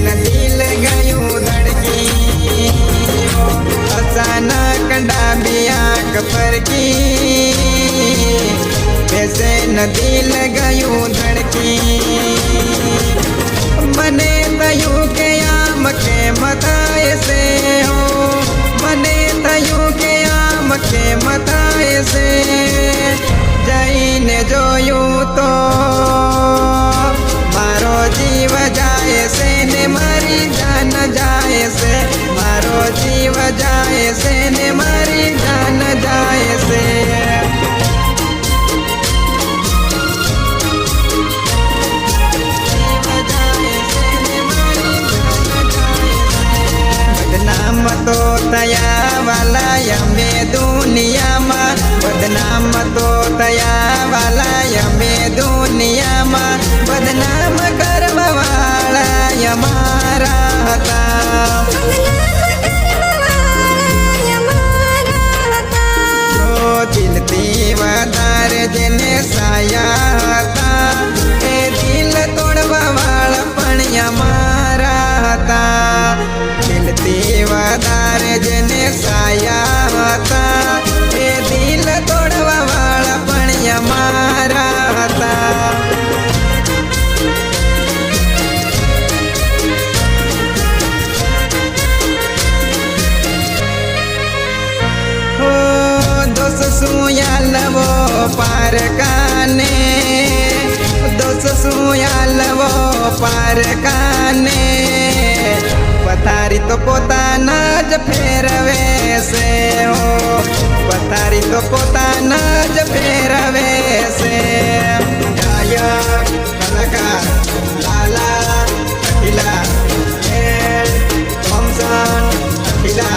न दिल गयूं धड़की अचानक डाबी आँख फरकी वैसे न दिल गयूं धड़की मने तयूं के आम के मथाए से हो मने तयूं के आम के मथाए से जईने जोयूं तो मारो जीव जाए से ने मारी जान जाए से मारो जीव जाए से ने मारी जान जाए से बदनाम तो तया वाला यमे दुनिया में बदनाम तो तया वाला यमे दुनिया में बदनाम करवा वाला यमारा था दिल दीवादार जने साया था ए दिल तोड़वा वाला पण यमारा था दिल दीवादार जने साया था ए दिल तोड़वा वाला पण यमारा था दोस सुयालवो पार काने दोस सुयालवो पार काने पथारी तो पोताना ज फेरवे से हो पथारी तो पोताना ज फेरवे से गायक कलाकार लाला अखिला थॉमसन अखिला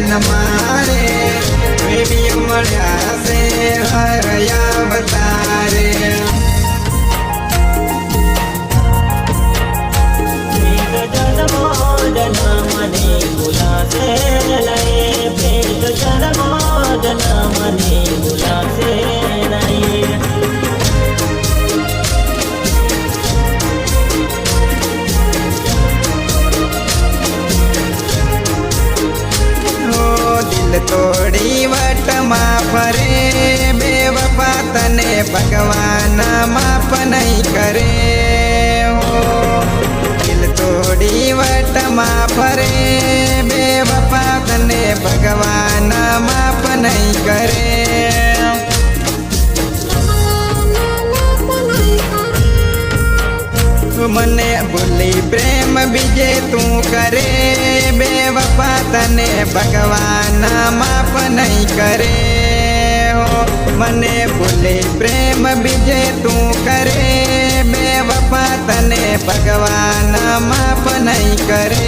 मारे बेबी मड़िया से हरया बतारे जन्मो जन्मनी बुला से लए प्रेत जन्मो जन्मनी बुला से लए तोड़ी वट माँ फरे बेवफा तने भगवान माफ नहीं करे हो दिल तोड़ी वट माँ फरे बेवफा तने भगवान माफ नहीं करे मने भूली प्रेम बीजे तू करे बेवफा तने भगवान माफ नहीं करे हो मने भूली प्रेम बीजे तू करे बेवफा तने भगवान माफ नहीं करे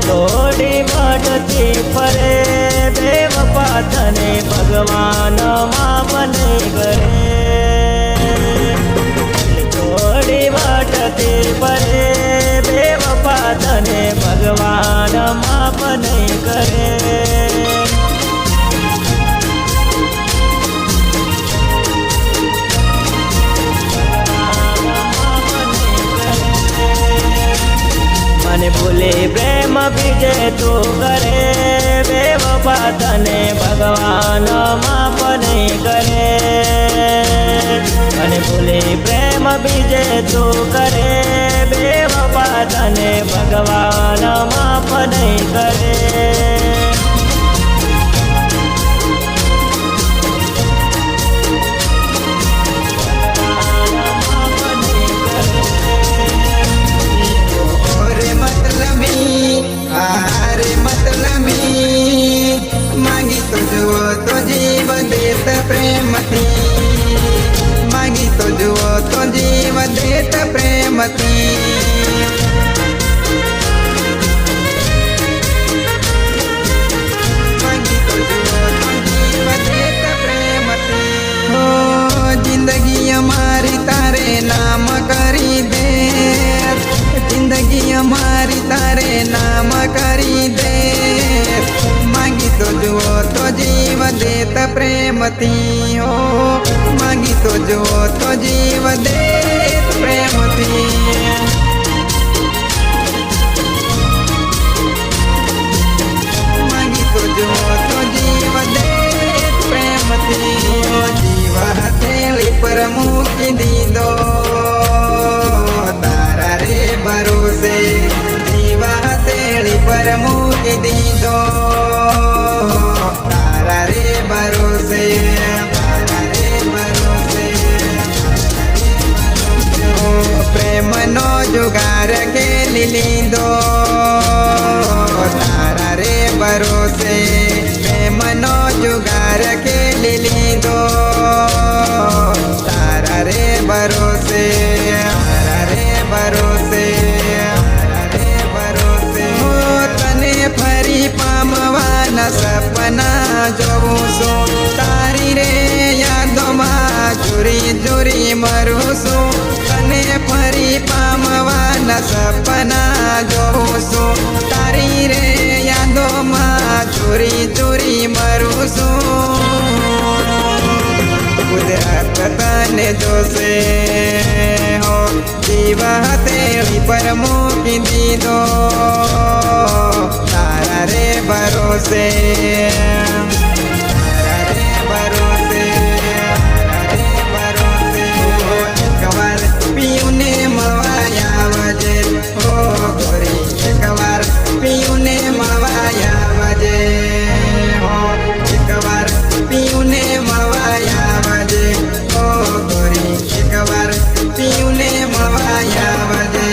तोड़ी बढ़ती फरे बेवफा तने भगवान माफ नहीं करे तोड़ी बढ़ती फरे बेवफा तने ભગવાન માફ નહીં કરે. મને ભૂલે પ્રેમ બીજે તું કરે, બેવફા તને ભગવાન માફ નહીં કરે. મને ભૂલે પ્રેમ બીજે તું કરે, બેવફા તને ભગવાન માફ નહીં કરે. मांगी तो जुओ तो जीव देत प्रेमती, मांगी तो जुओ तो जीव देत प्रेमती. मांगी तो जुओ तो जीव देत प्रेमती. हो जिंदगी हमारी तारे नाम करी दे, जिंदगी हमारी तारे नाम करी दे. मांगी तो जुओ तो जीव देत प्रेमती हो, मांगी तो जुओ तो जीव देत प्रेमती. मांगी तो जुओ तो जीव देत प्रेमती. जीव हथेली पर मूकी दीदो तारा रे भरोसे, जीव हथेली पर मूकी दीदो तारा रे भरोसे, तारा रे भरोसे. प्रेम नो जुगार खेली लीधो तारा रे भरोसे, प्रेम नो जुगार खेली लीधो तारा रे भरोसे, तारा रे भरोसे, तारा रे भरोसे. हो तने फरी पामवाना सपना જોઉં છું, તારી રે યાદોમાં ચૂરી ચૂરી મરું છું. તને ફરી પામવાના સપના જોઉં છું, તારી રે યાદોમાં ચૂરી ચૂરી મરું છું. કુદરત તને જોશે હો, જીવ હથેળી પર મૂકી દીધો તારા રે ભરોસે, તારા રે ભરોસે, તારા રે ભરોસે. એકવાર પિયુને મળવા આવજે હો ગોરી, એકવાર પિયુને મળવા આવજે હો, એકવાર પિયુને મળવા આવજે હો ગોરી, એકવાર પિયુને મળવા આવજે.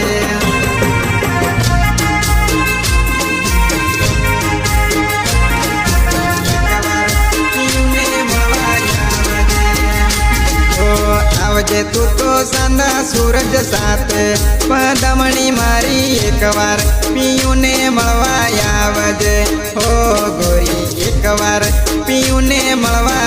आवजे तू तो सांदा सूरज साथे पदमणी मारी, एकवार पियूने मळवा आवजे हो गोरी, एकवार पियूने मळवा